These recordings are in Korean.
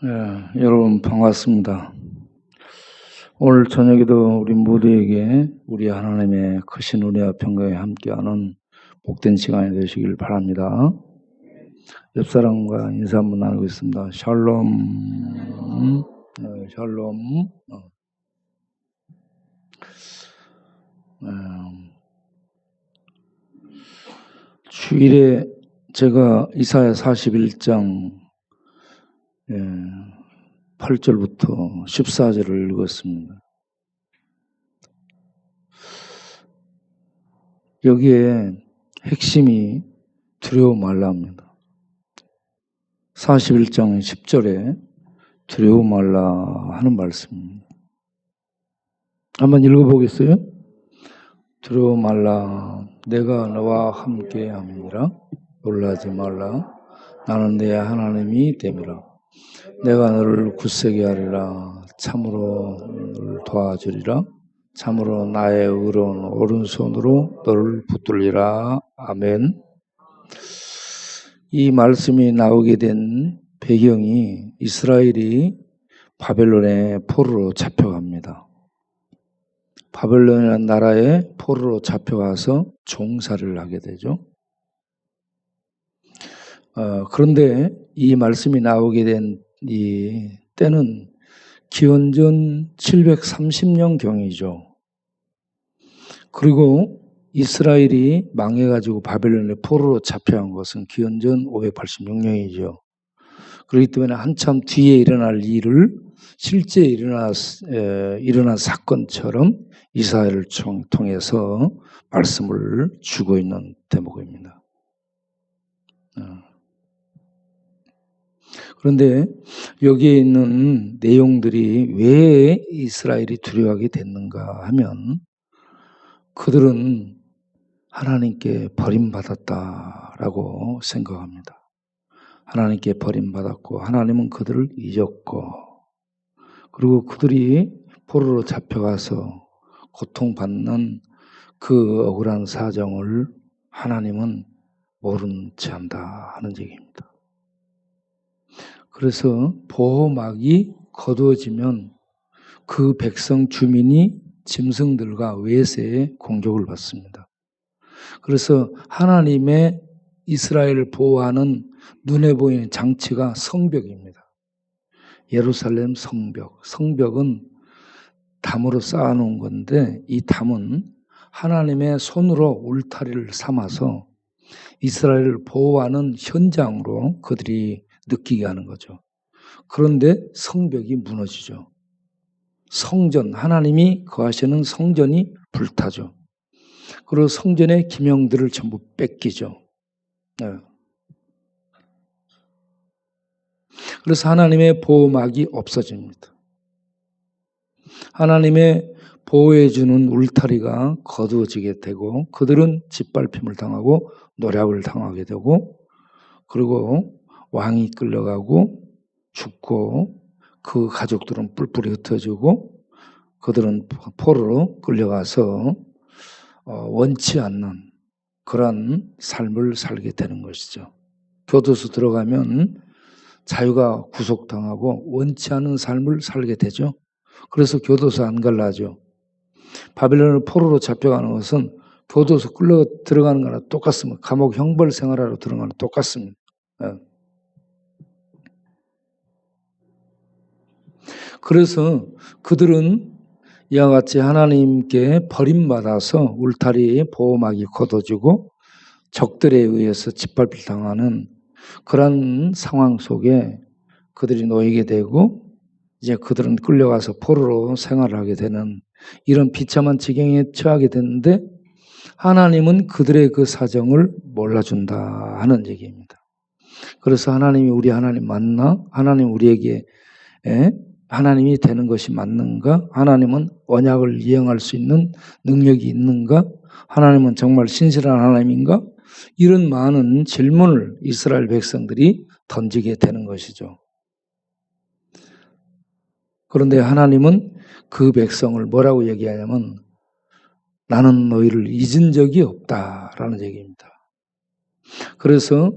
여러분 반갑습니다. 오늘 저녁에도 우리 모두에게 우리 하나님의 크신 은혜와 평강에 함께하는 복된 시간이 되시길 바랍니다. 옆사람과 인사 한번 나누겠습니다. 샬롬. 샬롬. 주일에 제가 이사야 41장 8절부터 14절을 읽었습니다. 여기에 핵심이 두려워 말라입니다. 41장 10절에 두려워 말라 하는 말씀입니다. 한번 읽어보겠어요? 두려워 말라, 내가 너와 함께 함이라. 놀라지 말라, 나는 내 하나님이 됨이라. 내가 너를 굳세게 하리라. 참으로 너를 도와주리라. 참으로 나의 의로운 오른손으로 너를 붙들리라. 아멘. 이 말씀이 나오게 된 배경이 이스라엘이 바벨론의 포로로 잡혀갑니다. 바벨론이라는 나라에 포로로 잡혀가서 종살이를 하게 되죠. 그런데 이 말씀이 나오게 된 이 때는 기원전 730년경이죠. 그리고 이스라엘이 망해가지고 바벨론의 포로로 잡혀간 것은 기원전 586년이죠. 그렇기 때문에 한참 뒤에 일어날 일을 실제 일어난 사건처럼 이사야를 통해서 말씀을 주고 있는 대목입니다. 그런데 여기에 있는 내용들이 왜 이스라엘이 두려워하게 됐는가 하면 그들은 하나님께 버림받았다라고 생각합니다. 하나님께 버림받았고 하나님은 그들을 잊었고 그리고 그들이 포로로 잡혀가서 고통받는 그 억울한 사정을 하나님은 모른 채 한다 하는 얘기입니다. 그래서 보호막이 거두어지면 그 백성 주민이 짐승들과 외세의 공격을 받습니다. 그래서 하나님의 이스라엘을 보호하는 눈에 보이는 장치가 성벽입니다. 예루살렘 성벽. 성벽은 담으로 쌓아놓은 건데 이 담은 하나님의 손으로 울타리를 삼아서 이스라엘을 보호하는 현장으로 그들이 느끼게 하는 거죠. 그런데 성벽이 무너지죠. 성전, 하나님이 거하시는 성전이 불타죠. 그리고 성전의 기명들을 전부 뺏기죠. 그래서 하나님의 보호막이 없어집니다. 하나님의 보호해주는 울타리가 거두어지게 되고 그들은 짓밟힘을 당하고 노략을 당하게 되고 그리고 왕이 끌려가고 죽고 그 가족들은 뿔뿔이 흩어지고 그들은 포로로 끌려가서 원치 않는 그런 삶을 살게 되는 것이죠. 교도소 들어가면 자유가 구속당하고 원치 않은 삶을 살게 되죠. 그래서 교도소 안 갈라 하죠. 바벨론을 포로로 잡혀가는 것은 교도소 끌려 들어가는 거나 똑같습니다. 감옥 형벌 생활하러 들어가는 거나 똑같습니다. 그래서 그들은 이와 같이 하나님께 버림받아서 울타리에 보호막이 걷어지고 적들에 의해서 짓밟힐 당하는 그런 상황 속에 그들이 놓이게 되고 이제 그들은 끌려가서 포로로 생활을 하게 되는 이런 비참한 지경에 처하게 되는데 하나님은 그들의 그 사정을 몰라준다 하는 얘기입니다. 그래서 하나님이 우리 하나님 맞나? 하나님 우리에게 하나님이 되는 것이 맞는가? 하나님은 언약을 이행할 수 있는 능력이 있는가? 하나님은 정말 신실한 하나님인가? 이런 많은 질문을 이스라엘 백성들이 던지게 되는 것이죠. 그런데 하나님은 그 백성을 뭐라고 얘기하냐면 나는 너희를 잊은 적이 없다라는 얘기입니다. 그래서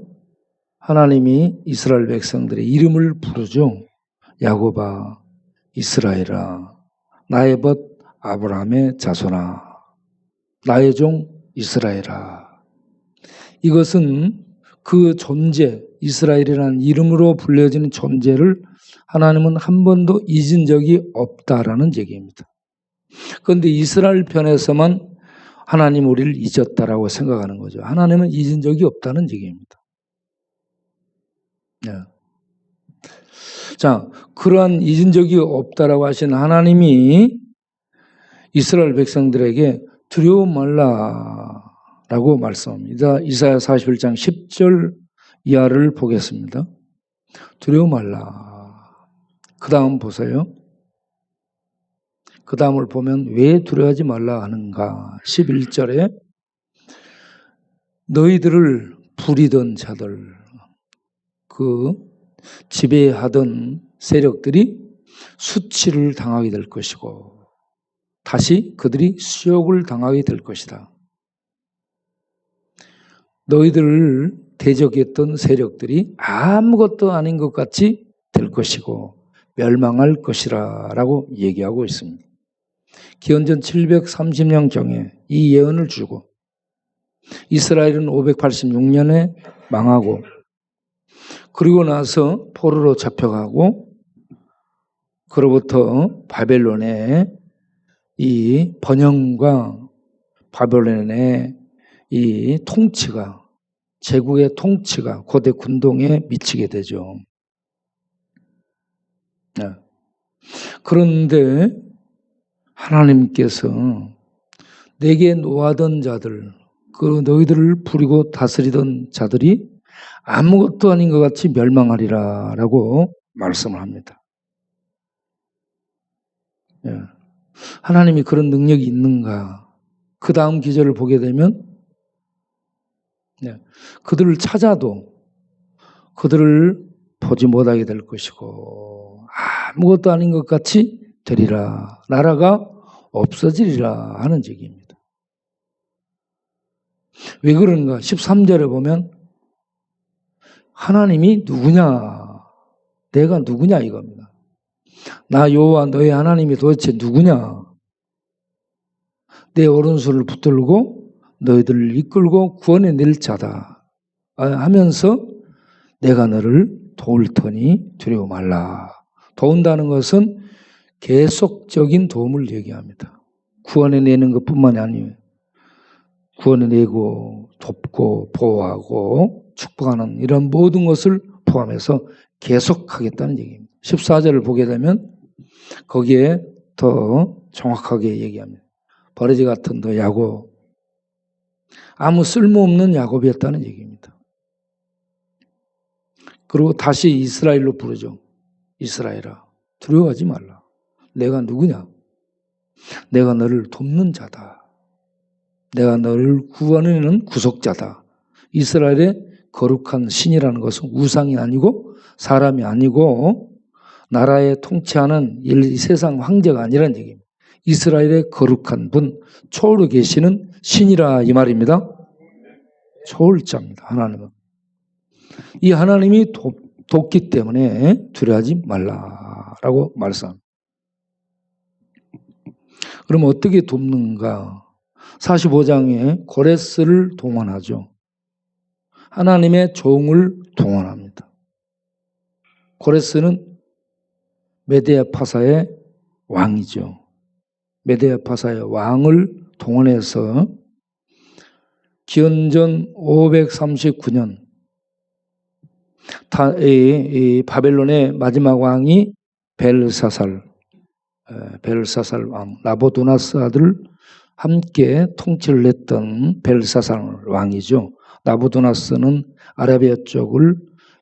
하나님이 이스라엘 백성들의 이름을 부르죠. 야곱아 이스라엘아 나의 벗 아브라함의 자손아 나의 종 이스라엘아. 이것은 그 존재 이스라엘이라는 이름으로 불려지는 존재를 하나님은 한 번도 잊은 적이 없다라는 얘기입니다. 그런데 이스라엘 편에서만 하나님 우리를 잊었다라고 생각하는 거죠. 하나님은 잊은 적이 없다는 얘기입니다. 네. 자, 그러한 잊은 적이 없다라고 하신 하나님이 이스라엘 백성들에게 두려워 말라라고 말씀합니다. 이사야 41장 10절 이하를 보겠습니다. 두려워 말라. 그 다음 보세요. 그 다음을 보면 왜 두려워하지 말라 하는가. 11절에 너희들을 부리던 자들, 그 지배하던 세력들이 수치를 당하게 될 것이고 다시 그들이 수욕을 당하게 될 것이다. 너희들을 대적했던 세력들이 아무것도 아닌 것 같이 될 것이고 멸망할 것이라 라고 얘기하고 있습니다. 기원전 730년경에 이 예언을 주고 이스라엘은 586년에 망하고 그리고 나서 포로로 잡혀가고 그로부터 바벨론의 이 번영과 바벨론의 이 통치가 제국의 통치가 고대 군동에 미치게 되죠. 네. 그런데 하나님께서 내게 노하던 자들, 그 너희들을 부리고 다스리던 자들이 아무것도 아닌 것 같이 멸망하리라 라고 말씀을 합니다. 네. 하나님이 그런 능력이 있는가? 그 다음 기절을 보게 되면 그들을 찾아도 그들을 보지 못하게 될 것이고 아무것도 아닌 것 같이 되리라. 나라가 없어지리라 하는 얘기입니다. 왜 그런가? 13절에 보면 하나님이 누구냐? 내가 누구냐 이겁니다. 나 여호와 너희 하나님이 도대체 누구냐? 내 오른손을 붙들고 너희들을 이끌고 구원해 낼 자다 하면서 내가 너를 도울 터니 두려워 말라. 도운다는 것은 계속적인 도움을 얘기합니다. 구원해 내는 것뿐만이 아니에요. 구원해 내고 돕고 보호하고 축복하는 이런 모든 것을 포함해서 계속하겠다는 얘기입니다. 14절을 보게 되면 거기에 더 정확하게 얘기합니다. 버러지 같은 너 야곱, 아무 쓸모없는 야곱이었다는 얘기입니다. 그리고 다시 이스라엘로 부르죠. 이스라엘아, 두려워하지 말라. 내가 누구냐? 내가 너를 돕는 자다. 내가 너를 구원하는 구속자다. 이스라엘의 거룩한 신이라는 것은 우상이 아니고 사람이 아니고 나라에 통치하는 이 세상 황제가 아니라는 얘기입니다. 이스라엘의 거룩한 분, 초월에 계시는 신이라 이 말입니다. 초월자입니다. 하나님은. 이 하나님이 돕기 때문에 두려워하지 말라라고 말씀합니다. 그럼 어떻게 돕는가? 45장에 고레스를 동원하죠. 하나님의 종을 동원합니다. 고레스는 메데아 파사의 왕이죠. 메데아 파사의 왕을 동원해서 기원전 539년 이 바벨론의 마지막 왕이 벨사살 왕 나부고도노스 아들 함께 통치를 했던 벨사살 왕이죠. 나부고도노스는 아라비아 쪽을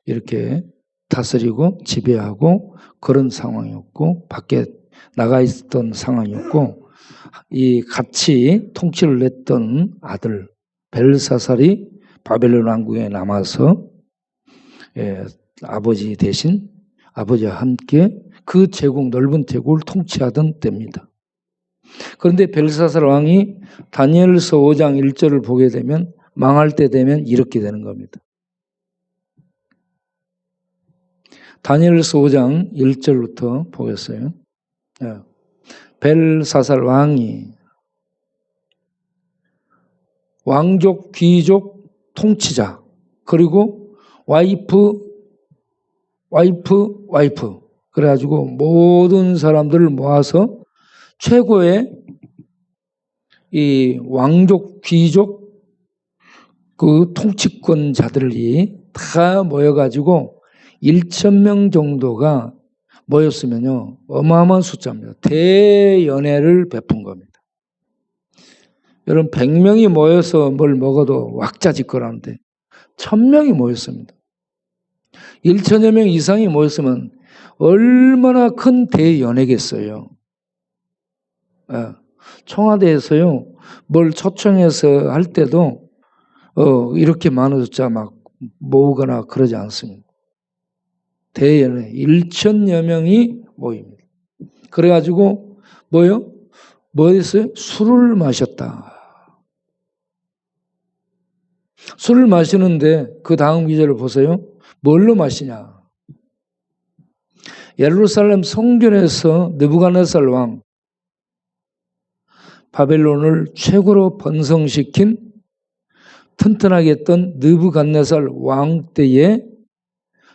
이렇게 다스리고 지배하고 그런 상황이었고 밖에 나가 있었던 상황이었고 이 같이 통치를 했던 아들 벨사살이 바벨론 왕국에 남아서 아버지 대신 아버지와 함께 그 제국 넓은 제국을 통치하던 때입니다. 그런데 벨사살 왕이 다니엘서 5장 1절을 보게 되면 망할 때 되면 이렇게 되는 겁니다. 다니엘서 5장 1절부터 보겠어요. 벨사살 왕이 왕족, 귀족, 통치자, 그리고 와이프. 그래가지고 모든 사람들을 모아서 최고의 이 왕족, 귀족, 그 통치권자들이 다 모여가지고 1,000명 정도가 모였으면요, 어마어마한 숫자입니다. 대연회를 베푼 겁니다. 여러분, 100명이 모여서 뭘 먹어도 왁자지껄하는데 1,000명이 모였습니다. 1,000여 명 이상이 모였으면 얼마나 큰 대연회겠어요. 청와대에서요, 뭘 초청해서 할 때도 이렇게 많은 숫자 막 모으거나 그러지 않습니다. 대연회 1,000여 명이 모입니다. 그래가지고 뭐 했어요? 술을 마셨다. 술을 마시는데 그 다음 기절을 보세요. 뭘로 마시냐? 예루살렘 성전에서 느부갓네살 왕, 바벨론을 최고로 번성시킨 튼튼하게 했던 느부갓네살 왕 때에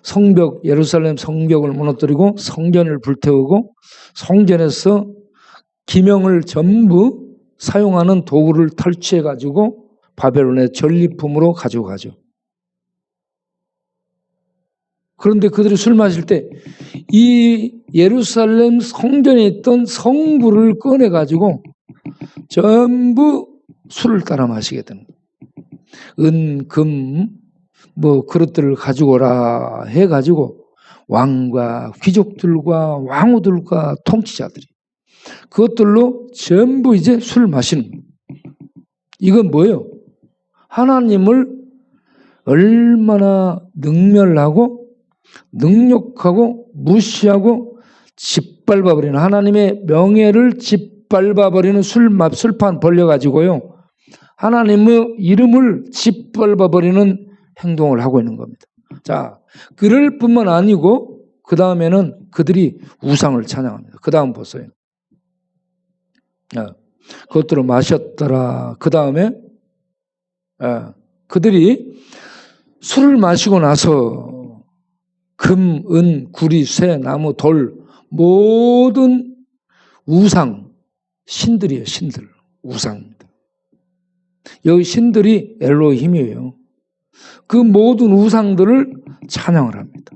성벽, 예루살렘 성벽을 무너뜨리고 성전을 불태우고 성전에서 기명을 전부 사용하는 도구를 탈취해가지고 바벨론의 전리품으로 가지고 가죠. 그런데 그들이 술 마실 때 이 예루살렘 성전에 있던 성부를 꺼내가지고 전부 술을 따라 마시게 되는 거예요. 은, 금, 그릇들을 가지고 오라 해가지고 왕과 귀족들과 왕후들과 통치자들이 그것들로 전부 이제 술 마시는 거예요. 이건 뭐예요? 하나님을 얼마나 능멸하고 능욕하고 무시하고 짓밟아버리는, 하나님의 명예를 짓밟아버리는 술판 벌려가지고요, 하나님의 이름을 짓밟아버리는 행동을 하고 있는 겁니다. 자, 그럴 뿐만 아니고 그 다음에는 그들이 우상을 찬양합니다. 그 다음 보세요. 그것들을 마셨더라. 그 다음에 그들이 술을 마시고 나서 금, 은, 구리, 쇠, 나무, 돌, 모든 우상, 신들이에요. 신들, 우상입니다. 여기 신들이 엘로힘이에요. 그 모든 우상들을 찬양을 합니다.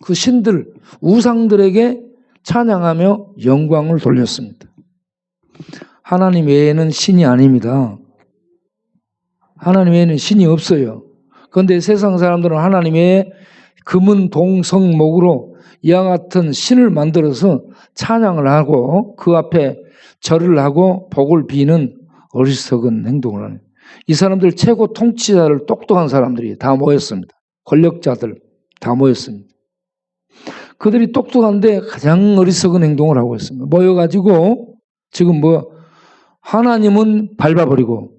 그 신들, 우상들에게 찬양하며 영광을 돌렸습니다. 하나님 외에는 신이 아닙니다. 하나님 외에는 신이 없어요. 그런데 세상 사람들은 하나님 외에 금은 동성목으로 이와 같은 신을 만들어서 찬양을 하고 그 앞에 절을 하고 복을 비는 어리석은 행동을 하는, 이 사람들 최고 통치자를 똑똑한 사람들이 다 모였습니다. 권력자들 다 모였습니다. 그들이 똑똑한데 가장 어리석은 행동을 하고 있습니다. 모여가지고 지금 하나님은 밟아버리고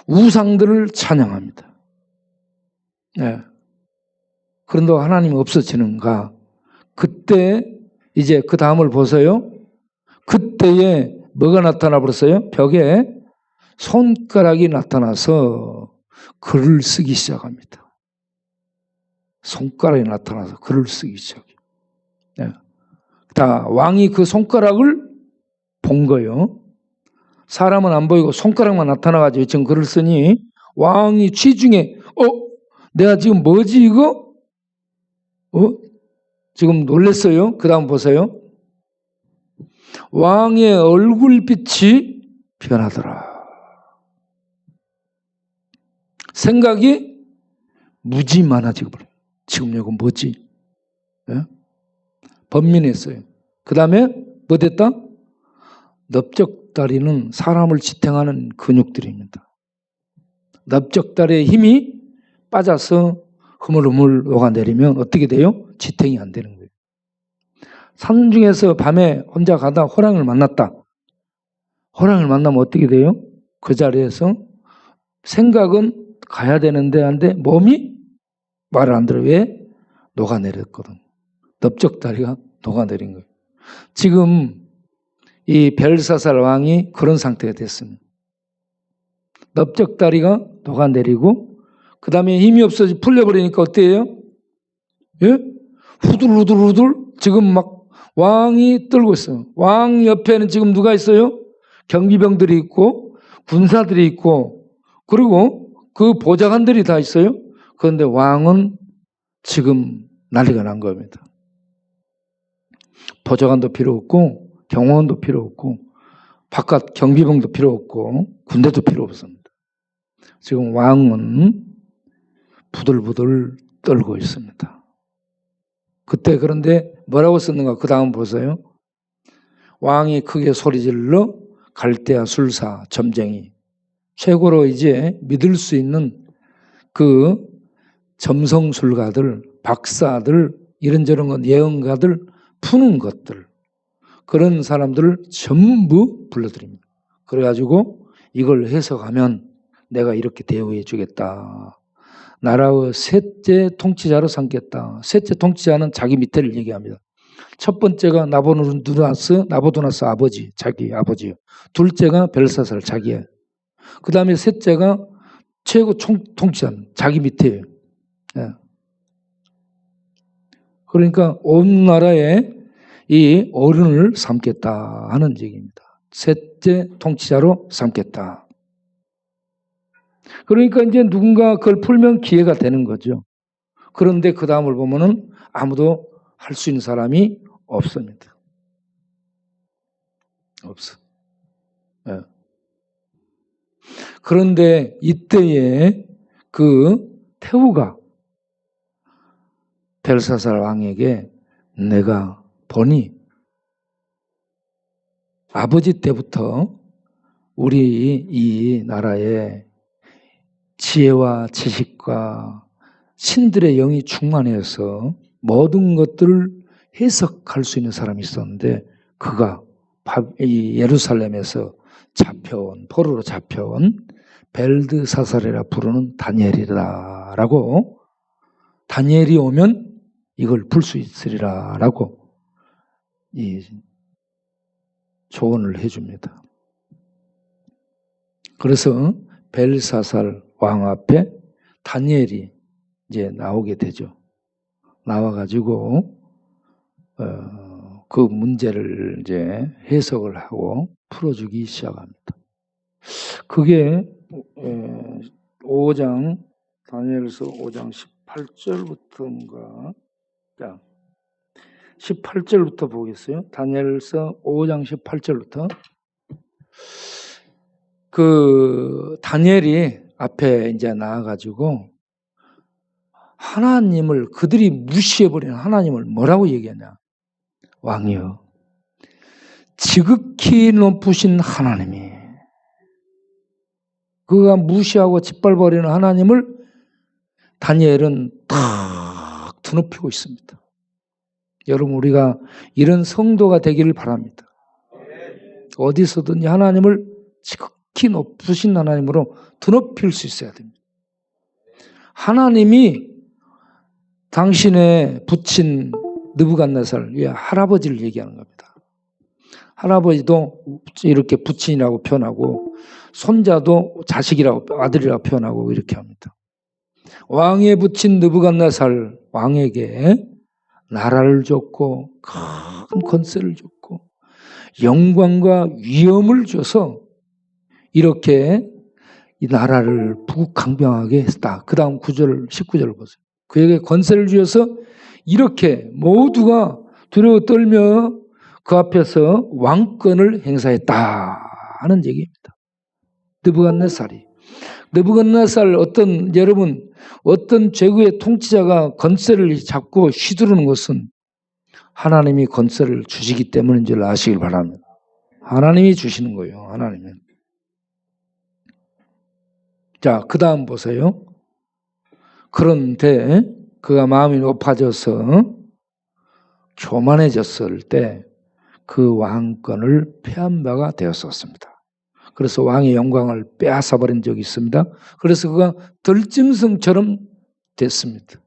우상들을 찬양합니다. 그런데 하나님이 없어지는가? 그때 이제 그 다음을 보세요. 그때에 뭐가 나타나 버렸어요? 벽에 손가락이 나타나서 글을 쓰기 시작합니다. 손가락이 나타나서 글을 쓰기 시작해요. 왕이 그 손가락을 본 거예요. 사람은 안 보이고 손가락만 나타나가지고 지금 글을 쓰니 왕이 취중에 내가 지금 뭐지 이거? 지금 놀랐어요. 그 다음 보세요. 왕의 얼굴빛이 변하더라. 생각이 무지 많아지고 버려요. 지금 이거 뭐지? 번민했어요. 그 다음에 뭐 됐다? 넓적다리는 사람을 지탱하는 근육들입니다. 넓적다리의 힘이 빠져서 흐물흐물 녹아내리면 어떻게 돼요? 지탱이 안 되는 거예요. 산 중에서 밤에 혼자 가다 호랑이를 만났다. 호랑이를 만나면 어떻게 돼요? 그 자리에서 생각은 가야 되는데 안 돼. 몸이 말을 안 들어요. 왜? 녹아내렸거든. 넓적다리가 녹아내린 거예요. 지금 이 벨사살 왕이 그런 상태가 됐습니다. 넓적다리가 녹아내리고 그 다음에 힘이 없어져 풀려버리니까 어때요? 예? 후들후들후들 지금 막 왕이 떨고 있어요. 왕 옆에는 지금 누가 있어요? 경비병들이 있고 군사들이 있고 그리고 그 보좌관들이 다 있어요. 그런데 왕은 지금 난리가 난 겁니다. 보좌관도 필요 없고 경호원도 필요 없고 바깥 경비병도 필요 없고 군대도 필요 없습니다. 지금 왕은 부들부들 떨고 있습니다. 그때 그런데 뭐라고 썼는가? 그 다음 보세요. 왕이 크게 소리질러 갈대아 술사 점쟁이 최고로 이제 믿을 수 있는 그 점성술가들 박사들 이런저런 건 예언가들 푸는 것들 그런 사람들을 전부 불러들입니다. 그래가지고 이걸 해석하면 내가 이렇게 대우해 주겠다. 나라의 셋째 통치자로 삼겠다. 셋째 통치자는 자기 밑에를 얘기합니다. 첫 번째가 나부도나스 아버지, 자기 아버지요. 둘째가 벨사살 자기예요. 그 다음에 셋째가 최고 통치자, 자기 밑에예요. 예. 그러니까 온 나라에 이 어른을 삼겠다 하는 얘기입니다. 셋째 통치자로 삼겠다. 그러니까 이제 누군가 그걸 풀면 기회가 되는 거죠. 그런데 그 다음을 보면은 아무도 할 수 있는 사람이 없습니다. 없어. 예. 그런데 이때에 그 태후가 벨사살 왕에게 내가 보니 아버지 때부터 우리 이 나라에 지혜와 지식과 신들의 영이 충만해서 모든 것들을 해석할 수 있는 사람이 있었는데 그가 이 예루살렘에서 잡혀온 포로로 잡혀온 벨드사살이라 부르는 다니엘이라라고 다니엘이 오면 이걸 풀 수 있으리라라고 이 조언을 해줍니다. 그래서 벨사살 왕 앞에 다니엘이 이제 나오게 되죠. 나와가지고 그 문제를 이제 해석을 하고 풀어주기 시작합니다. 그게 5장 다니엘서 5장 18절부터인가? 자, 18절부터 보겠어요. 다니엘서 5장 18절부터 그 다니엘이 앞에 이제 나와가지고 하나님을 그들이 무시해버리는 하나님을 뭐라고 얘기하냐? 왕이여, 지극히 높으신 하나님이 그가 무시하고 짓밟아버리는 하나님을 다니엘은 탁 드높이고 있습니다. 여러분 우리가 이런 성도가 되기를 바랍니다. 어디서든지 하나님을 지극히 높으신 하나님으로 드높일 수 있어야 됩니다. 하나님이 당신의 부친 느부갓네살 위에 할아버지를 얘기하는 겁니다. 할아버지도 이렇게 부친이라고 표현하고 손자도 자식이라고 아들이라고 표현하고 이렇게 합니다. 왕의 부친 느부갓네살 왕에게 나라를 줬고 큰 권세를 줬고 영광과 위엄을 줘서 이렇게 이 나라를 부국강병하게 했다. 그 다음 19절을 보세요. 그에게 권세를 주어서 이렇게 모두가 두려워 떨며 그 앞에서 왕권을 행사했다 하는 얘기입니다. 느부갓네살 여러분 어떤 제국의 통치자가 권세를 잡고 휘두르는 것은 하나님이 권세를 주시기 때문인 줄 아시길 바랍니다. 하나님이 주시는 거예요. 하나님은. 자, 그 다음 보세요. 그런데 그가 마음이 높아져서 교만해졌을 때 그 왕권을 패한 바가 되었었습니다. 그래서 왕의 영광을 빼앗아버린 적이 있습니다. 그래서 그가 들짐승처럼 됐습니다.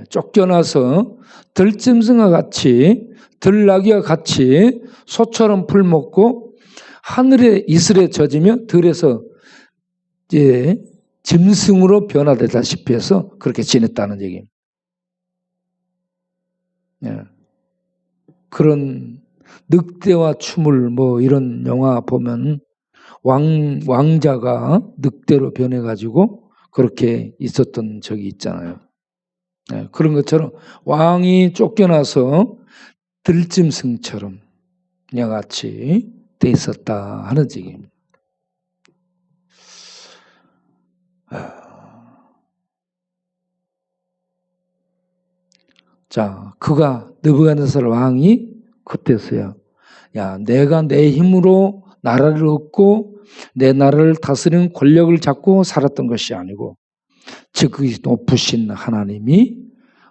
쫓겨나서 들짐승과 같이 들나귀와 같이 소처럼 풀먹고 하늘의 이슬에 젖으며 들에서 이제 짐승으로 변화되다시피 해서 그렇게 지냈다는 얘기입니다. 그런 늑대와 춤을 뭐 이런 영화 보면 왕자가 늑대로 변해가지고 그렇게 있었던 적이 있잖아요. 그런 것처럼 왕이 쫓겨나서 들짐승처럼 양같이 돼 있었다 하는 얘기입니다. 자, 그가 느부갓네살 왕이 그때서야 야, 내가 내 힘으로 나라를 얻고 내 나라를 다스리는 권력을 잡고 살았던 것이 아니고 즉 높으신 하나님이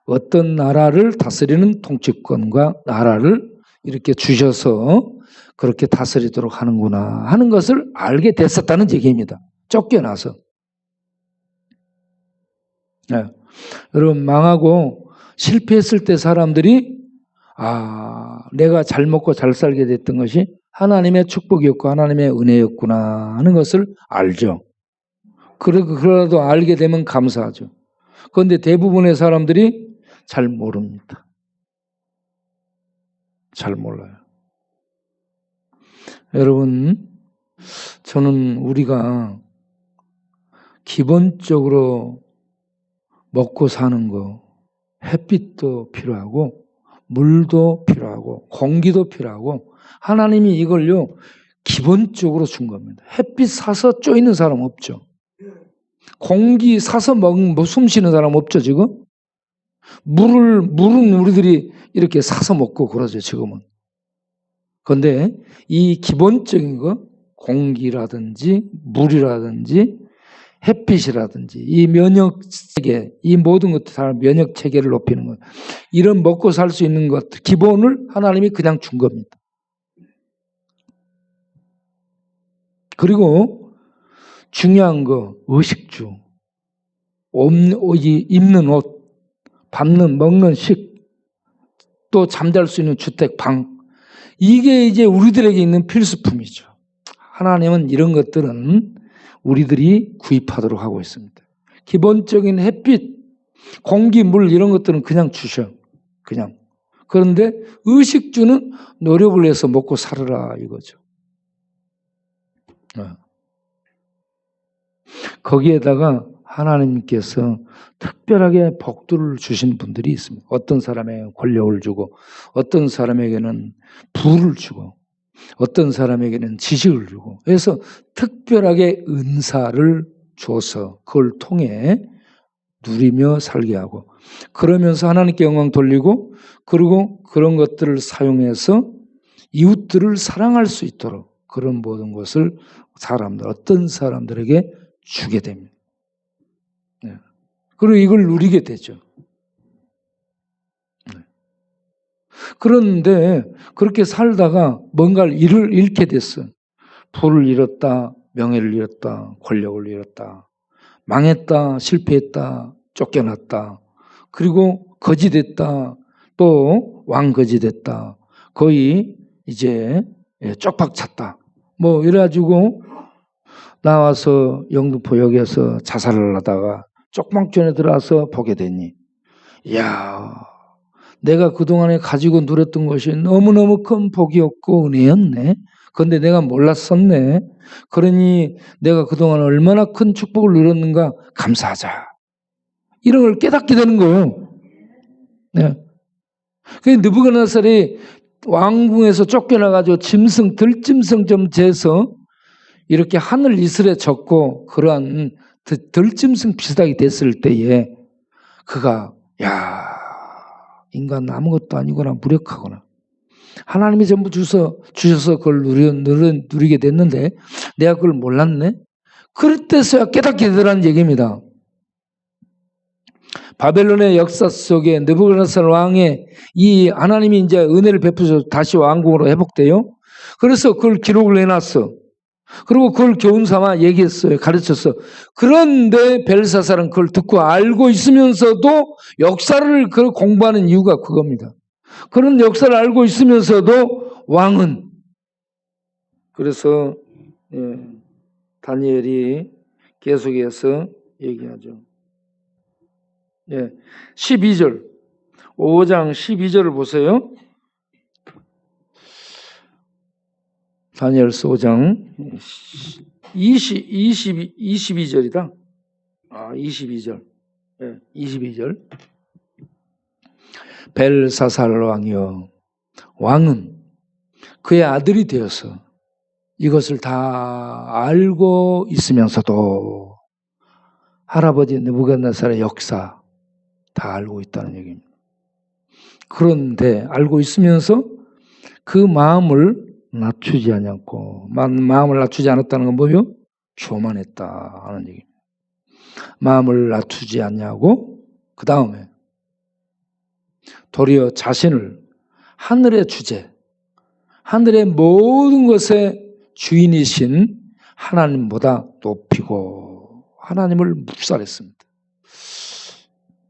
어떤 나라를 다스리는 통치권과 나라를 이렇게 주셔서 그렇게 다스리도록 하는구나 하는 것을 알게 됐었다는 얘기입니다. 쫓겨나서. 여러분 망하고 실패했을 때 사람들이 내가 잘 먹고 잘 살게 됐던 것이 하나님의 축복이었고 하나님의 은혜였구나 하는 것을 알죠. 그러라도 알게 되면 감사하죠. 그런데 대부분의 사람들이 잘 모릅니다. 잘 몰라요. 여러분, 저는 우리가 기본적으로 먹고 사는 거, 햇빛도 필요하고 물도 필요하고 공기도 필요하고 하나님이 이걸요 기본적으로 준 겁니다. 햇빛 사서 쪼이는 사람 없죠. 공기 사서 숨 쉬는 사람 없죠 지금. 물은 우리들이 이렇게 사서 먹고 그러죠 지금은. 그런데 이 기본적인 거 공기라든지 물이라든지 햇빛이라든지 이 면역 체계, 이 모든 것들 다 면역 체계를 높이는 것, 이런 먹고 살 수 있는 것 기본을 하나님이 그냥 준 겁니다. 그리고 중요한 거 의식주, 입는 옷, 받는 먹는 식, 또 잠잘 수 있는 주택, 방, 이게 이제 우리들에게 있는 필수품이죠. 하나님은 이런 것들은 우리들이 구입하도록 하고 있습니다. 기본적인 햇빛, 공기, 물 이런 것들은 그냥 주셔. 그냥. 그런데 의식주는 노력을 해서 먹고 살아라 이거죠. 거기에다가 하나님께서 특별하게 복들을 주신 분들이 있습니다. 어떤 사람에게 권력을 주고 어떤 사람에게는 부를 주고 어떤 사람에게는 지식을 주고 그래서 특별하게 은사를 줘서 그걸 통해 누리며 살게 하고 그러면서 하나님께 영광 돌리고 그리고 그런 것들을 사용해서 이웃들을 사랑할 수 있도록 그런 모든 것을 어떤 사람들에게 주게 됩니다. 그리고 이걸 누리게 되죠. 그런데 그렇게 살다가 뭔가를 잃게 됐어. 부를 잃었다, 명예를 잃었다, 권력을 잃었다, 망했다, 실패했다, 쫓겨났다, 그리고 거지 됐다, 또 왕거지 됐다, 거의 이제 쪽박 찼다. 뭐 이래가지고 나와서 영등포역에서 자살을 하다가 쪽방촌에 들어와서 보게 되니 이야 내가 그동안에 가지고 누렸던 것이 너무너무 큰 복이었고 은혜였네. 그런데 내가 몰랐었네. 그러니 내가 그동안 얼마나 큰 축복을 누렸는가 감사하자. 이런 걸 깨닫게 되는 거예요. 네. 그래서 느부갓네살이 왕궁에서 쫓겨나가지고 들짐승 좀 재서 이렇게 하늘 이슬에 젖고 그러한 들짐승 비슷하게 됐을 때에 그가 인간 아무것도 아니거나 무력하거나 하나님이 전부 주셔서 그걸 누리게 됐는데 내가 그걸 몰랐네. 그럴 때서야 깨닫게 되라는 얘기입니다. 바벨론의 역사 속에 느부갓네살 왕의 이 하나님이 이제 은혜를 베푸셔서 다시 왕궁으로 회복돼요. 그래서 그걸 기록을 해놨어. 그리고 그걸 교훈 삼아 얘기했어요. 가르쳤어. 그런데 벨사살은 그걸 듣고 알고 있으면서도 역사를 공부하는 이유가 그겁니다. 그런 역사를 알고 있으면서도 왕은 그래서 다니엘이 계속해서 얘기하죠. 12절 5장 12절을 보세요. 다니엘서 5장 22절이다. 22절. 22절. 벨사살 왕이여, 왕은 그의 아들이 되어서 이것을 다 알고 있으면서도 할아버지 느부갓네살의 역사 다 알고 있다는 얘기입니다. 그런데 알고 있으면서 그 마음을 낮추지 않았고, 마음을 낮추지 않았다는 건 뭐예요? 교만했다 하는 얘기입니다. 마음을 낮추지 않냐고, 그 다음에 도리어 자신을 하늘의 주제, 하늘의 모든 것의 주인이신 하나님보다 높이고 하나님을 묵살했습니다.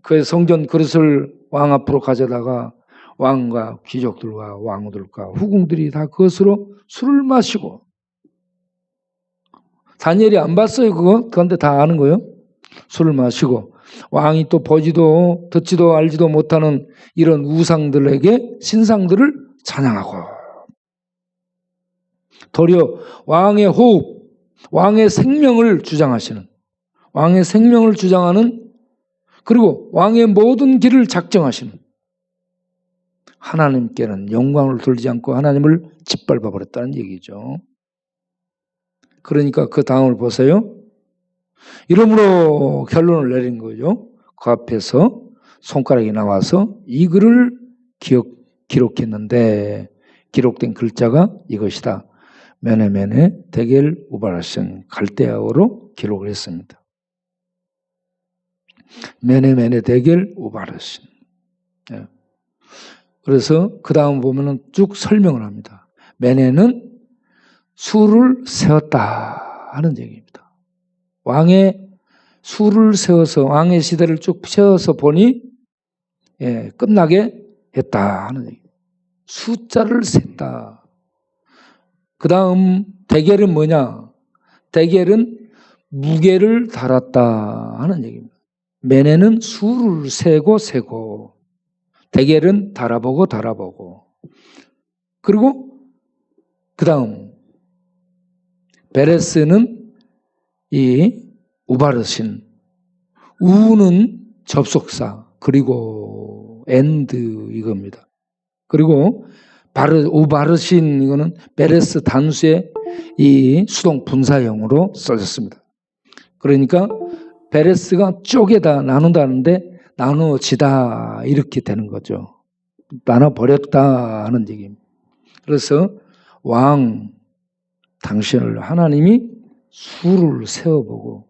그의 성전 그릇을 왕 앞으로 가져다가 왕과 귀족들과 왕들과 후궁들이 다 그것으로 술을 마시고, 다니엘이 안 봤어요 그거? 그런데 다 아는 거예요. 술을 마시고 왕이 또 보지도 듣지도 알지도 못하는 이런 우상들에게 신상들을 찬양하고, 도리어 왕의 호흡, 왕의 생명을 주장하시는, 왕의 생명을 주장하는, 그리고 왕의 모든 길을 작정하시는 하나님께는 영광을 돌리지 않고 하나님을 짓밟아 버렸다는 얘기죠. 그러니까 그 다음을 보세요. 이러므로 결론을 내린 거죠. 그 앞에서 손가락이 나와서 이 글을 기록했는데 기록된 글자가 이것이다. 메네메네 데겔 우바르신, 갈대아어로 기록을 했습니다. 메네메네 데겔 우바르신. 그래서 그 다음 보면은 쭉 설명을 합니다. 메네는 수를 세웠다 하는 얘기입니다. 왕의 수를 세워서 왕의 시대를 쭉 세워서 보니 끝나게 했다 하는 얘기입니다. 숫자를 셌다. 그 다음 데겔은 뭐냐? 데겔은 무게를 달았다 하는 얘기입니다. 메네는 수를 세고 데겔은 달아보고 그리고 그 다음 베레스는 이 우바르신, 우는 접속사, 그리고 엔드 이겁니다. 그리고 우바르신 이거는 베레스 단수의 이 수동 분사형으로 써졌습니다. 그러니까 베레스가 쪼개다 나눈다는데 나누어지다 이렇게 되는 거죠. 나눠버렸다 하는 얘기입니다. 그래서 왕, 당신을 하나님이 수를 세워보고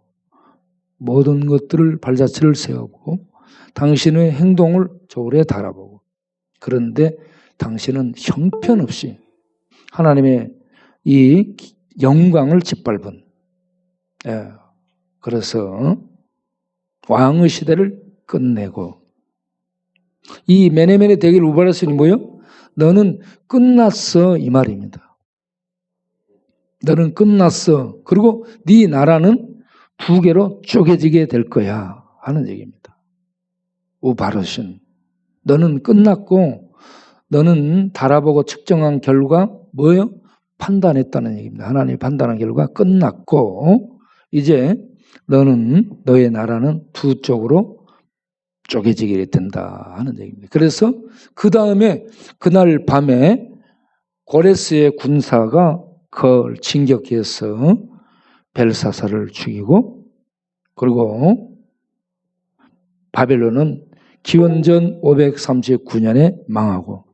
모든 것들을 발자취를 세워보고 당신의 행동을 저울에 달아보고, 그런데 당신은 형편없이 하나님의 이 영광을 짓밟은, 그래서 왕의 시대를 끝내고, 이 메네메네 데겔 우바르신이 뭐예요? 너는 끝났어 이 말입니다. 너는 끝났어. 그리고 네 나라는 두 개로 쪼개지게 될 거야 하는 얘기입니다. 우바르신, 너는 끝났고 너는 달아보고 측정한 결과 뭐예요? 판단했다는 얘기입니다. 하나님이 판단한 결과 끝났고 이제 너의 나라는 두 쪽으로 쪼개지게 된다 하는 얘기입니다. 그래서 그 다음에 그날 밤에 고레스의 군사가 그걸 진격해서 벨사살을 죽이고, 그리고 바벨론은 기원전 539년에 망하고,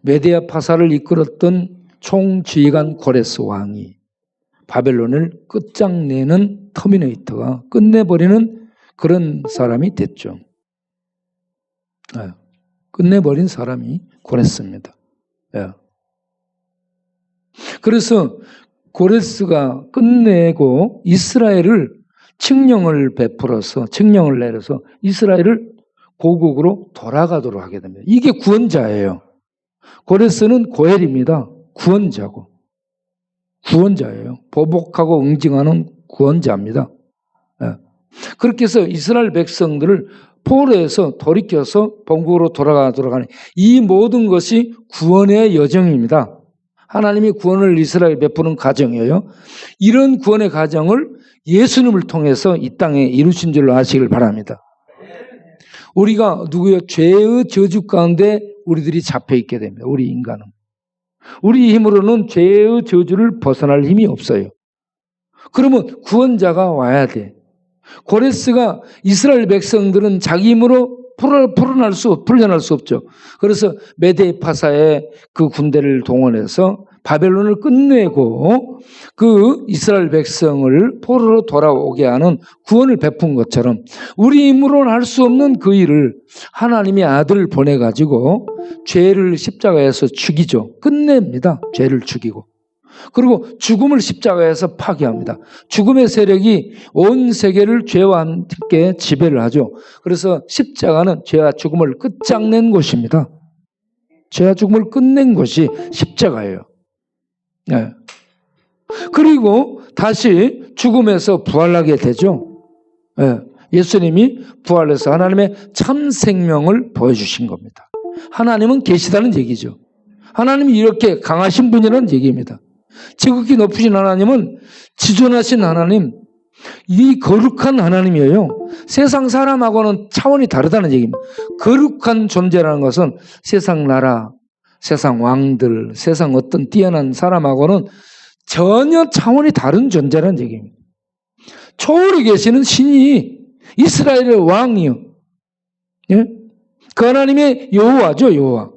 메디아 파사를 이끌었던 총지휘관 고레스 왕이 바벨론을 끝장내는 터미네이터가 끝내버리는 그런 사람이 됐죠. 끝내버린 사람이 고레스입니다. 그래서 고레스가 끝내고 이스라엘을 칙령을 내려서 이스라엘을 고국으로 돌아가도록 하게 됩니다. 이게 구원자예요. 고레스는 고엘입니다. 구원자예요. 보복하고 응징하는 구원자입니다. 그렇게 해서 이스라엘 백성들을 포로에서 돌이켜서 본국으로 돌아가도록 하는 이 모든 것이 구원의 여정입니다. 하나님이 구원을 이스라엘에 베푸는 과정이에요. 이런 구원의 과정을 예수님을 통해서 이 땅에 이루신 줄로 아시길 바랍니다. 우리가 누구요? 죄의 저주 가운데 우리들이 잡혀 있게 됩니다. 우리 인간은. 우리 힘으로는 죄의 저주를 벗어날 힘이 없어요. 그러면 구원자가 와야 돼. 고레스가 이스라엘 백성들은 자기 힘으로 풀어낼 수 없죠. 그래서 메데파사의 그 군대를 동원해서 바벨론을 끝내고 그 이스라엘 백성을 포로로 돌아오게 하는 구원을 베푼 것처럼 우리 힘으로는 할 수 없는 그 일을 하나님이 아들을 보내가지고 죄를 십자가에서 죽이죠. 끝냅니다. 죄를 죽이고. 그리고 죽음을 십자가에서 파괴합니다. 죽음의 세력이 온 세계를 죄와 함께 지배를 하죠. 그래서 십자가는 죄와 죽음을 끝장낸 곳입니다. 죄와 죽음을 끝낸 곳이 십자가예요. 네. 그리고 다시 죽음에서 부활하게 되죠. 네. 예수님이 부활해서 하나님의 참 생명을 보여주신 겁니다. 하나님은 계시다는 얘기죠. 하나님이 이렇게 강하신 분이라는 얘기입니다. 지극히 높으신 하나님은 지존하신 하나님, 이 거룩한 하나님이에요. 세상 사람하고는 차원이 다르다는 얘기입니다. 거룩한 존재라는 것은 세상 나라, 세상 왕들, 세상 어떤 뛰어난 사람하고는 전혀 차원이 다른 존재라는 얘기입니다. 초월에 계시는 신이 이스라엘의 왕이요. 예? 그 하나님의 여호와죠, 여호와.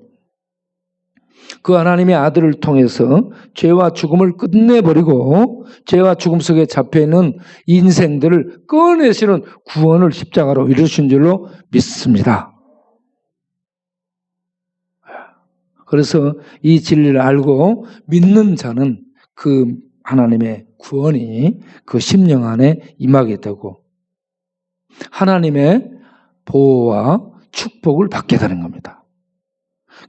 그 하나님의 아들을 통해서 죄와 죽음을 끝내버리고 죄와 죽음 속에 잡혀있는 인생들을 꺼내시는 구원을 십자가로 이루신 줄로 믿습니다. 그래서 이 진리를 알고 믿는 자는 그 하나님의 구원이 그 심령 안에 임하게 되고 하나님의 보호와 축복을 받게 되는 겁니다.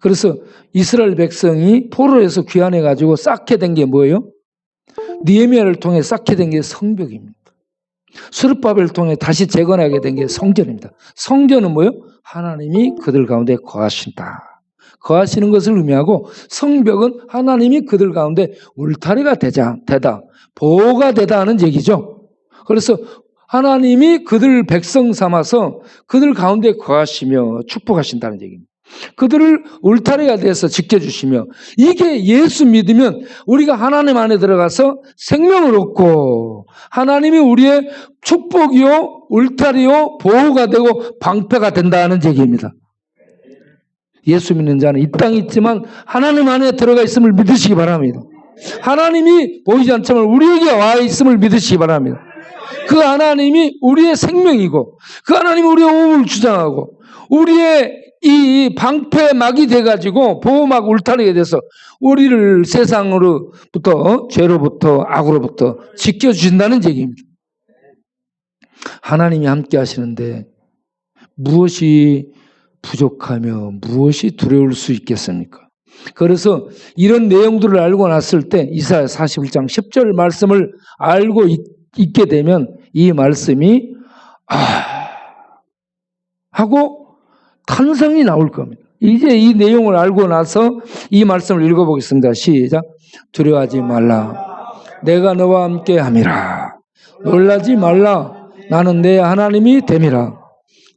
그래서 이스라엘 백성이 포로에서 귀환해가지고 쌓게 된 게 뭐예요? 느헤미야를 통해 쌓게 된 게 성벽입니다. 스룹바벨을 통해 다시 재건하게 된 게 성전입니다. 성전은 뭐예요? 하나님이 그들 가운데 거하신다. 거하시는 것을 의미하고 성벽은 하나님이 그들 가운데 울타리가 되다, 보호가 되다 하는 얘기죠. 그래서 하나님이 그들 백성 삼아서 그들 가운데 거하시며 축복하신다는 얘기입니다. 그들을 울타리가 돼서 지켜주시며 이게 예수 믿으면 우리가 하나님 안에 들어가서 생명을 얻고 하나님이 우리의 축복이요 울타리요 보호가 되고 방패가 된다는 얘기입니다. 예수 믿는 자는 이 땅에 있지만 하나님 안에 들어가 있음을 믿으시기 바랍니다. 하나님이 보이지 않지만 우리에게 와 있음을 믿으시기 바랍니다. 그 하나님이 우리의 생명이고 그 하나님이 우리의 호흡을 주장하고 우리의 이 방패막이 돼가지고 보호막 울타리가 돼서 우리를 세상으로부터 죄로부터 악으로부터 지켜주신다는 얘기입니다. 하나님이 함께 하시는데 무엇이 부족하며 무엇이 두려울 수 있겠습니까? 그래서 이런 내용들을 알고 났을 때 이사야 41장 10절 말씀을 알고 있게 되면 이 말씀이 하고 탄성이 나올 겁니다. 이제 이 내용을 알고 나서 이 말씀을 읽어보겠습니다. 시작. 두려워하지 말라. 내가 너와 함께 함이라. 놀라지 말라. 나는 내 하나님이 됨이라.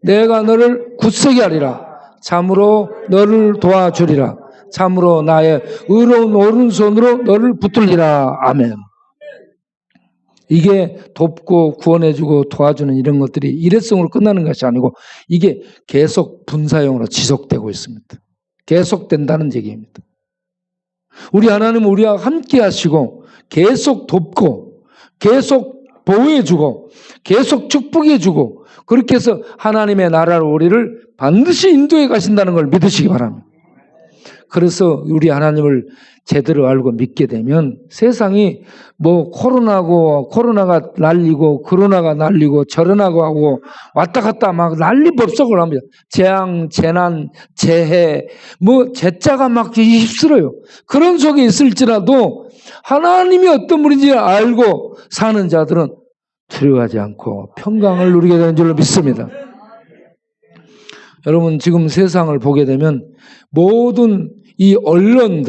내가 너를 굳세게 하리라. 참으로 너를 도와주리라. 참으로 나의 의로운 오른손으로 너를 붙들리라. 아멘. 이게 돕고 구원해주고 도와주는 이런 것들이 일회성으로 끝나는 것이 아니고 이게 계속 분사형으로 지속되고 있습니다. 계속된다는 얘기입니다. 우리 하나님은 우리와 함께 하시고 계속 돕고 계속 보호해주고 계속 축복해주고 그렇게 해서 하나님의 나라로 우리를 반드시 인도해 가신다는 걸 믿으시기 바랍니다. 그래서 우리 하나님을 제대로 알고 믿게 되면 세상이 뭐 코로나가 날리고 코로나가 날리고 저런하고 하고 왔다 갔다 막 난리법석을 합니다. 재앙, 재난, 재해 뭐 재자가 막 휩쓸어요. 그런 속에 있을지라도 하나님이 어떤 분인지 알고 사는 자들은 두려워하지 않고 평강을 누리게 되는 줄로 믿습니다. 여러분 지금 세상을 보게 되면 모든 이 언론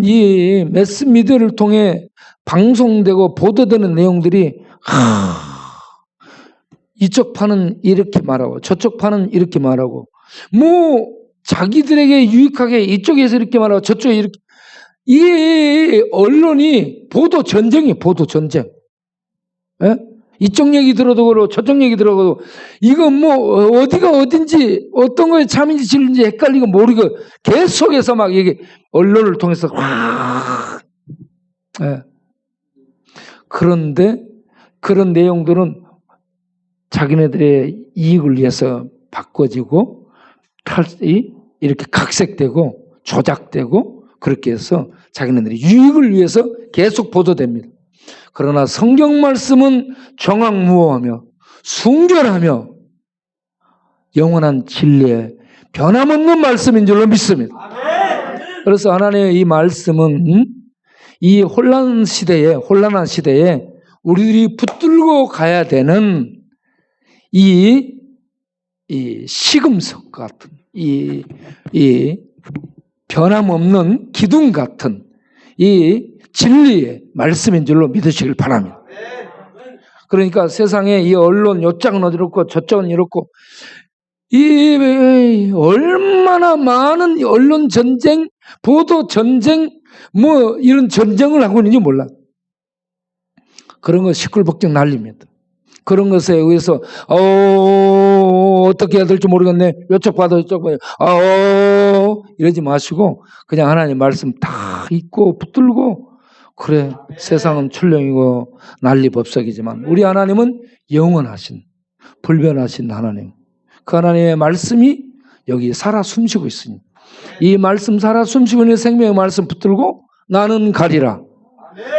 이 매스미디어를 통해 방송되고 보도되는 내용들이 이쪽 판은 이렇게 말하고 저쪽 판은 이렇게 말하고 뭐 자기들에게 유익하게 이쪽에서 이렇게 말하고 저쪽에 이렇게 이 언론이 보도 전쟁이에요. 보도 전쟁. 예? 이쪽 얘기 들어도 그러고 저쪽 얘기 들어도 이거 뭐 어디가 어딘지 어떤 거에 참인지 진리인지 헷갈리고 모르고 계속해서 막 이게 언론을 통해서 예. 그런데 그런 내용들은 자기네들의 이익을 위해서 바꿔지고 이렇게 각색되고 조작되고 그렇게 해서 자기네들의 유익을 위해서 계속 보도됩니다. 그러나 성경 말씀은 정확무호하며 순결하며 영원한 진리에 변함없는 말씀인 줄로 믿습니다. 그래서 하나님의 이 말씀은 이 혼란한 시대에 우리들이 붙들고 가야 되는 이 시금석 같은 이 변함없는 기둥 같은 이 진리의 말씀인 줄로 믿으시길 바랍니다. 그러니까 세상에 이 언론 요쪽은 이렇고 저쪽은 이렇고 이 얼마나 많은 언론 전쟁, 보도 전쟁 뭐 이런 전쟁을 하고 있는지 몰라. 그런 거 시끌벅적 난립니다. 그런 것에 의해서 어떻게 해야 될지 모르겠네. 요쪽 봐도 이쪽 봐도 이러지 마시고 그냥 하나님 말씀 다 읽고 붙들고 그래 세상은 출렁이고 난리법석이지만 우리 하나님은 영원하신 불변하신 하나님. 그 하나님의 말씀이 여기 살아 숨쉬고 있으니 이 말씀 살아 숨쉬고 있는 생명의 말씀 붙들고 나는 가리라.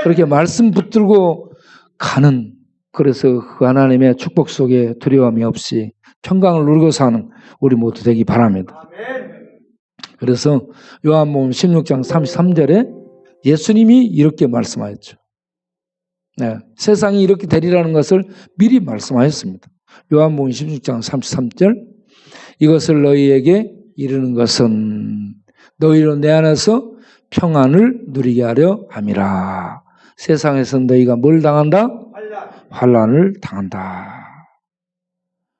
그렇게 말씀 붙들고 가는 그래서 그 하나님의 축복 속에 두려움이 없이 평강을 누리고 사는 우리 모두 되기 바랍니다. 그래서 요한복음 16장 33절에 예수님이 이렇게 말씀하였죠. 네, 세상이 이렇게 되리라는 것을 미리 말씀하였습니다. 요한복음 16장 33절 이것을 너희에게 이르는 것은 너희로 내 안에서 평안을 누리게 하려 함이라. 세상에서 너희가 뭘 당한다? 환난을 당한다.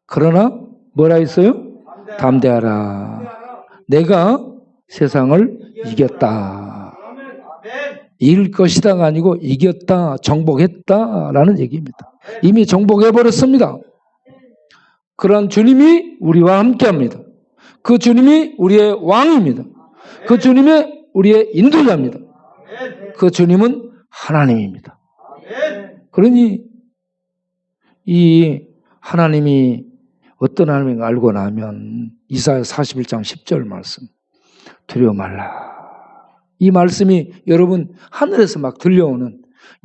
그러나 뭐라 했어요? 담대하라. 내가 세상을 이겼다. 이길 것이다가 아니고 이겼다, 정복했다라는 얘기입니다. 이미 정복해버렸습니다. 그러한 주님이 우리와 함께합니다. 그 주님이 우리의 왕입니다. 그 주님이 우리의 인도자입니다. 그 주님은 하나님입니다. 그러니 이 하나님이 어떤 하나님인가 알고 나면 이사야 41장 10절 말씀 두려워 말라. 이 말씀이 여러분 하늘에서 막 들려오는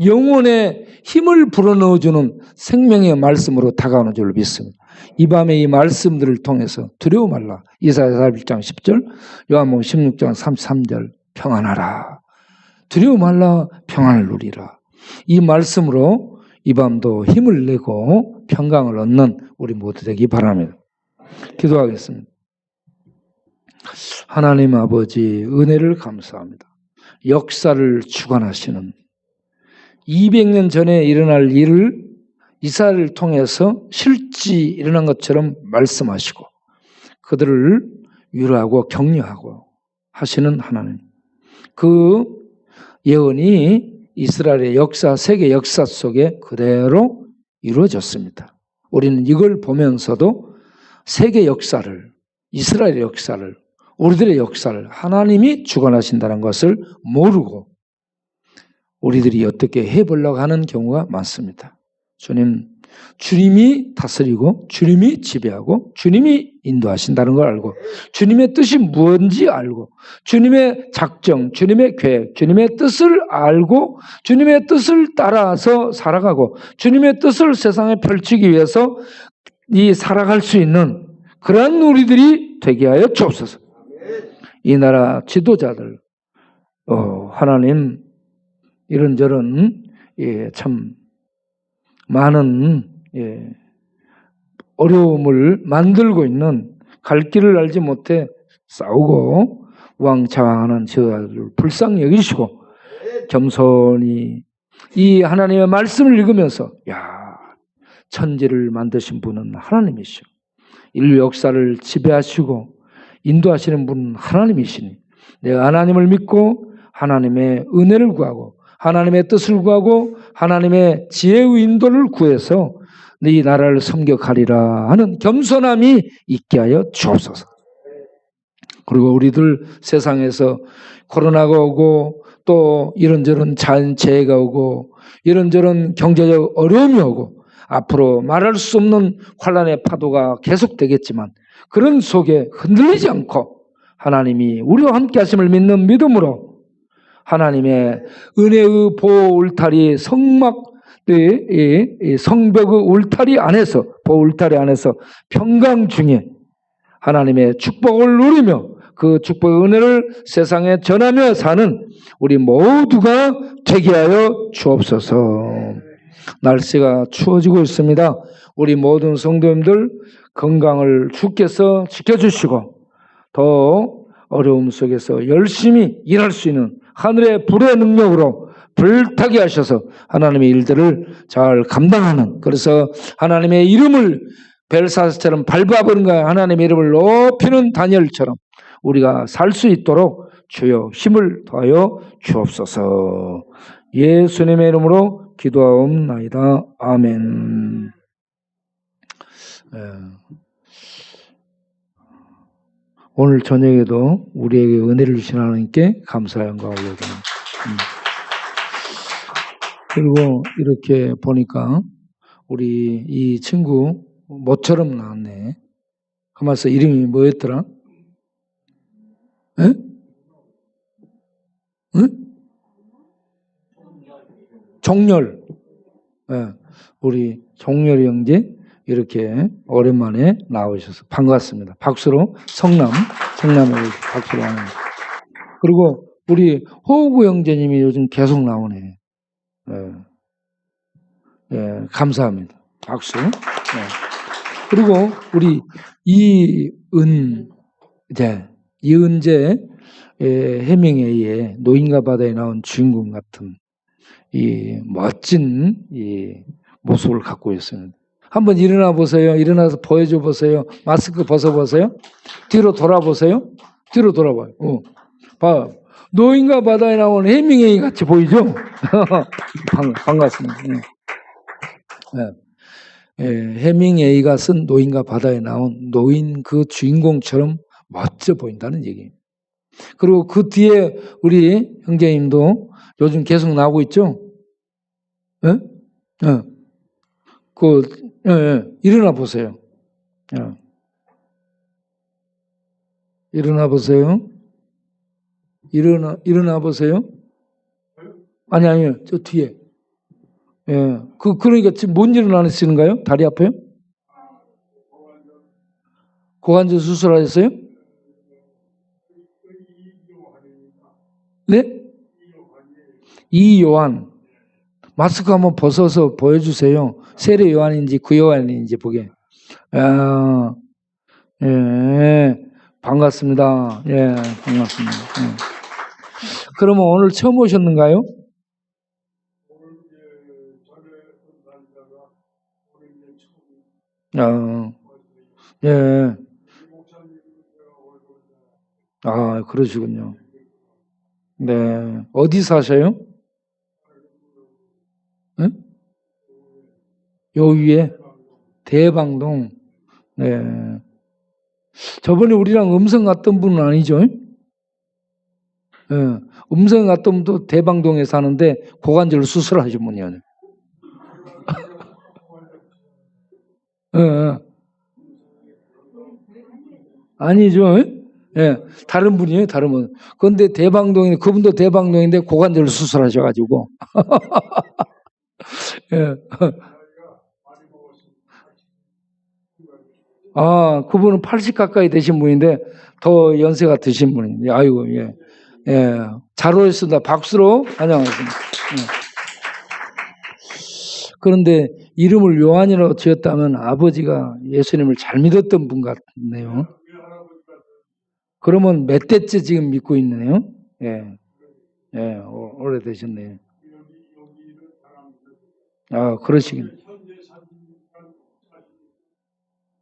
영혼의 힘을 불어넣어주는 생명의 말씀으로 다가오는 줄로 믿습니다. 이 밤에 이 말씀들을 통해서 두려워 말라. 이사야 41장 10절 요한복음 16장 33절 평안하라. 두려워 말라 평안을 누리라. 이 말씀으로 이 밤도 힘을 내고 평강을 얻는 우리 모두 되기 바랍니다. 기도하겠습니다. 하나님 아버지 은혜를 감사합니다. 역사를 주관하시는 200년 전에 일어날 일을 이사야를 통해서 실제 일어난 것처럼 말씀하시고 그들을 위로하고 격려하고 하시는 하나님. 그 예언이 이스라엘의 역사, 세계 역사 속에 그대로 이루어졌습니다. 우리는 이걸 보면서도 세계 역사를, 이스라엘의 역사를, 우리들의 역사를 하나님이 주관하신다는 것을 모르고 우리들이 어떻게 해보려고 하는 경우가 많습니다. 주님이 다스리고 주님이 지배하고 주님이 인도하신다는 걸 알고 주님의 뜻이 무엇인지 알고 주님의 작정, 주님의 계획, 주님의 뜻을 알고 주님의 뜻을 따라서 살아가고 주님의 뜻을 세상에 펼치기 위해서 살아갈 수 있는 그러한 우리들이 되게 하여 주옵소서. 이 나라 지도자들 하나님 이런저런 참 많은 어려움을 만들고 있는 갈 길을 알지 못해 싸우고 우왕좌왕하는 저를 불쌍히 여기시고 겸손히 이 하나님의 말씀을 읽으면서 천지를 만드신 분은 하나님이시오. 인류 역사를 지배하시고 인도하시는 분은 하나님이시니 내가 하나님을 믿고 하나님의 은혜를 구하고 하나님의 뜻을 구하고 하나님의 지혜의 인도를 구해서 네 나라를 섬겨가리라 하는 겸손함이 있게 하여 주옵소서. 그리고 우리들 세상에서 코로나가 오고 또 이런저런 자연재해가 오고 이런저런 경제적 어려움이 오고 앞으로 말할 수 없는 환란의 파도가 계속되겠지만 그런 속에 흔들리지 않고 하나님이 우리와 함께 하심을 믿는 믿음으로 하나님의 은혜의 보호 울타리 성벽의 울타리 안에서 보호 울타리 안에서 평강 중에 하나님의 축복을 누리며 그 축복의 은혜를 세상에 전하며 사는 우리 모두가 되게 하여 주옵소서. 날씨가 추워지고 있습니다. 우리 모든 성도님들 건강을 주께서 지켜주시고 더 어려움 속에서 열심히 일할 수 있는 하늘의 불의 능력으로 불타게 하셔서 하나님의 일들을 잘 감당하는, 그래서 하나님의 이름을 벨사스처럼 밟아버린 거야. 하나님의 이름을 높이는 다니엘처럼 우리가 살 수 있도록 주여 힘을 더하여 주옵소서. 예수님의 이름으로 기도하옵나이다. 아멘. 오늘 저녁에도 우리에게 은혜를 주신 하나님께 감사의 영광을 올려드립니다. 그리고 이렇게 보니까 우리 이 친구 모처럼 나왔네. 가만있어. 이름이 뭐였더라? 에? 응? 종렬. 우리 종렬이 형제 이렇게 오랜만에 나오셔서 반갑습니다. 박수로 성남에 박수로 하는. 그리고 우리 호구 형제님이 요즘 계속 나오네. 감사합니다. 박수. 그리고 우리 이은재 해밍웨이의 노인과 바다에 나온 주인공 같은 이 멋진 이 모습을 갖고 있습니다. 한번 일어나 보세요. 일어나서 보여줘 보세요. 마스크 벗어 보세요. 뒤로 돌아보세요. 뒤로 돌아봐요. 봐. 노인과 바다에 나온 해밍웨이 같이 보이죠? 반갑습니다. 해밍웨이가 쓴 노인과 바다에 나온 노인 그 주인공처럼 멋져 보인다는 얘기예요. 그리고 그 뒤에 우리 형제님도 요즘 계속 나오고 있죠? 일어나 보세요. 일어나 보세요. 일어나 보세요. 아니요. 저 뒤에. 그러니까 지금 뭔 일을 안 하시는가요? 다리 아파요? 고관절 수술하셨어요? 네? 이요한. 마스크 한번 벗어서 보여주세요. 세례 요한인지 구 요한인지 보게. 반갑습니다. 반갑습니다. 그러면 오늘 처음 오셨는가요? 그러시군요. 네. 어디 사셔요? 요 위에? 대방동. 네. 저번에 우리랑 음성 갔던 분은 아니죠? 음성 갔던 분도 대방동에 사는데 고관절 수술하신 분이에요. 아니죠. 예, 다른 분이에요, 다른 분. 그런데 대방동인데, 그분도 대방동인데 고관절 수술하셔가지고. 예. 아, 그분은 80 가까이 되신 분인데 더 연세가 드신 분이에요. 아이고, 예. 예. 잘 오셨습니다. 박수로 환영하겠습니다. 예. 그런데 이름을 요한이라고 지었다면 아버지가 예수님을 잘 믿었던 분 같네요. 그러면 몇 대째 지금 믿고 있네요? 예. 예, 오래되셨네요. 아, 그러시긴.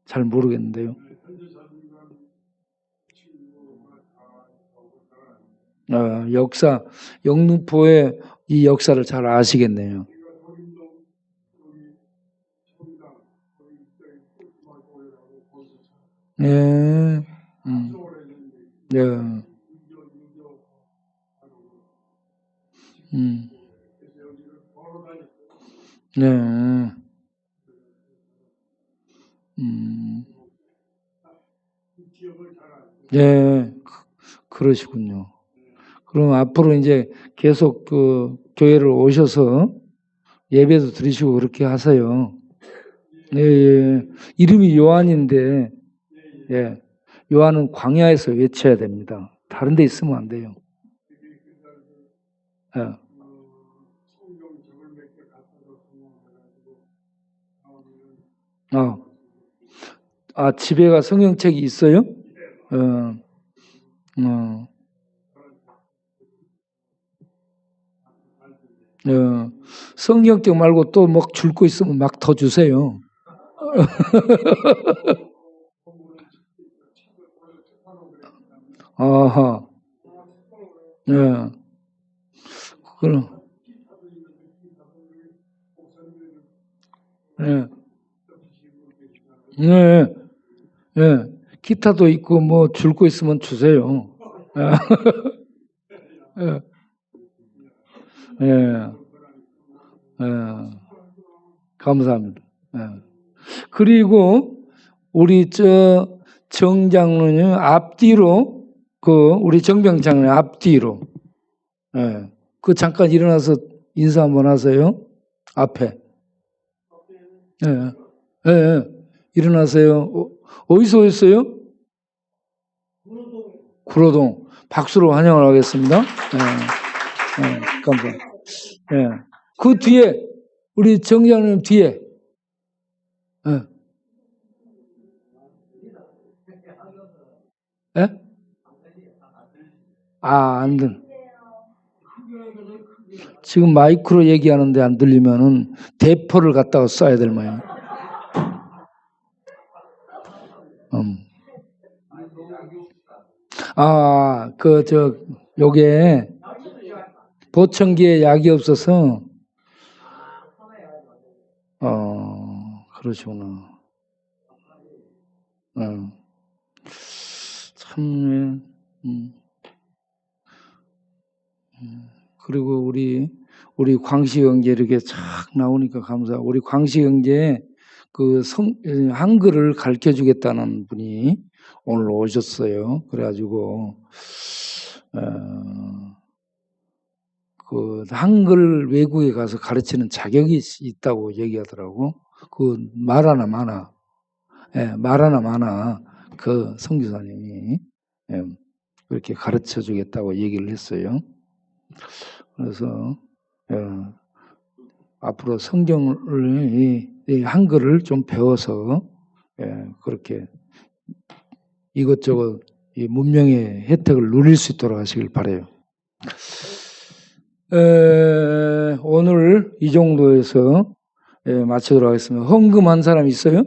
잘 모르겠는데요. 아, 영등포의 이 역사를 잘 아시겠네요. 예, 예, 네, 예, 그러시군요. 그럼 앞으로 이제 계속 그 교회를 오셔서 예배도 드리시고 그렇게 하세요. 예, 예. 이름이 요한인데, 예, 요한은 광야에서 외쳐야 됩니다. 다른 데 있으면 안 돼요. 예. 집에 가 성경책이 있어요? 어, 어, 성경책 말고 또 뭐 줄 거 있으면 막 더 주세요. 아하, 예, 그럼, 예, 예, 예, 기타도 있고 뭐 줄 거 있으면 주세요. 예, 예, 예, 감사합니다. 예. 그리고 우리 정장로님 앞뒤로 우리 정병장로님 앞뒤로 그 잠깐 일어나서 인사 한번 하세요. 앞에. 예. 예. 예. 일어나세요. 어디서 오셨어요? 구로동. 박수로 환영을 하겠습니다. 감사합니다. 예. 그 뒤에 우리 정장로님 뒤에. 예. 예? 안 들. 지금 마이크로 얘기하는데 안 들리면은 대포를 갖다가 쏴야 될 모양. 요게 보청기에 약이 없어서, 그러시구나. 참, 그리고 우리 광식 형제 이렇게 쫙 나오니까 감사하고, 우리 광식 형제 한글을 가르쳐 주겠다는 분이 오늘 오셨어요. 그래가지고, 한글 외국에 가서 가르치는 자격이 있다고 얘기하더라고. 말 하나 많아. 예, 말 하나 많아. 선교사님이 그렇게 가르쳐 주겠다고 얘기를 했어요. 그래서 앞으로 성경을 한글을 좀 배워서 그렇게 이것저것 문명의 혜택을 누릴 수 있도록 하시길 바라요. 오늘 이 정도에서 마치도록 하겠습니다. 헌금한 사람 있어요?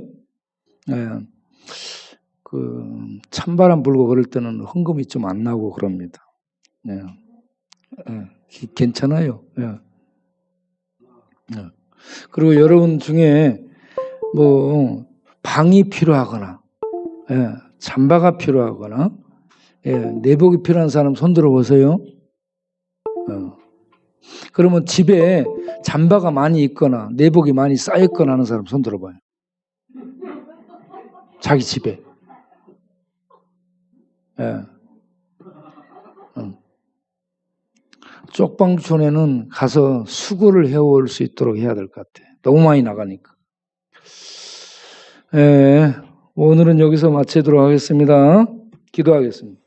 찬바람 불고 그럴 때는 헌금이 좀 안 나오고 그럽니다. 괜찮아요. 그리고 여러분 중에 뭐 방이 필요하거나 잠바가 필요하거나 내복이 필요한 사람 손 들어보세요. 그러면 집에 잠바가 많이 있거나 내복이 많이 쌓였거나 하는 사람 손 들어봐요. 자기 집에. 예. 쪽방촌에는 가서 수고를 해올 수 있도록 해야 될 것 같아. 너무 많이 나가니까. 예. 오늘은 여기서 마치도록 하겠습니다. 기도하겠습니다.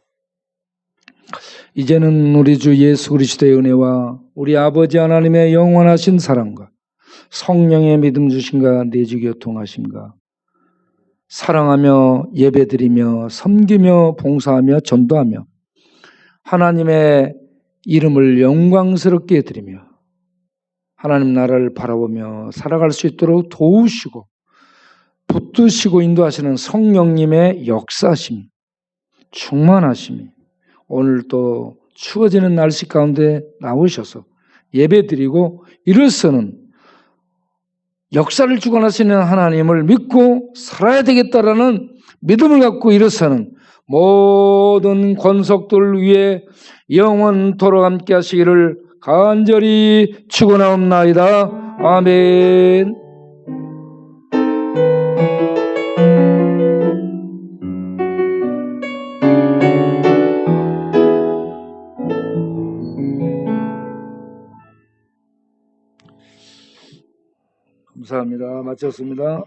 이제는 우리 주 예수 그리스도의 은혜와 우리 아버지 하나님의 영원하신 사랑과 성령의 믿음 주심과 내주 교통하심과 사랑하며 예배드리며 섬기며 봉사하며 전도하며 하나님의 이름을 영광스럽게 드리며 하나님 나라를 바라보며 살아갈 수 있도록 도우시고 붙드시고 인도하시는 성령님의 역사심, 충만하심이 오늘 또 추워지는 날씨 가운데 나오셔서 예배드리고 일어서는 역사를 주관하시는 하나님을 믿고 살아야 되겠다라는 믿음을 갖고 일어서는 모든 권속들 위에 영원토록 함께 하시기를 간절히 축원하옵나이다. 아멘. 감사합니다. 마쳤습니다.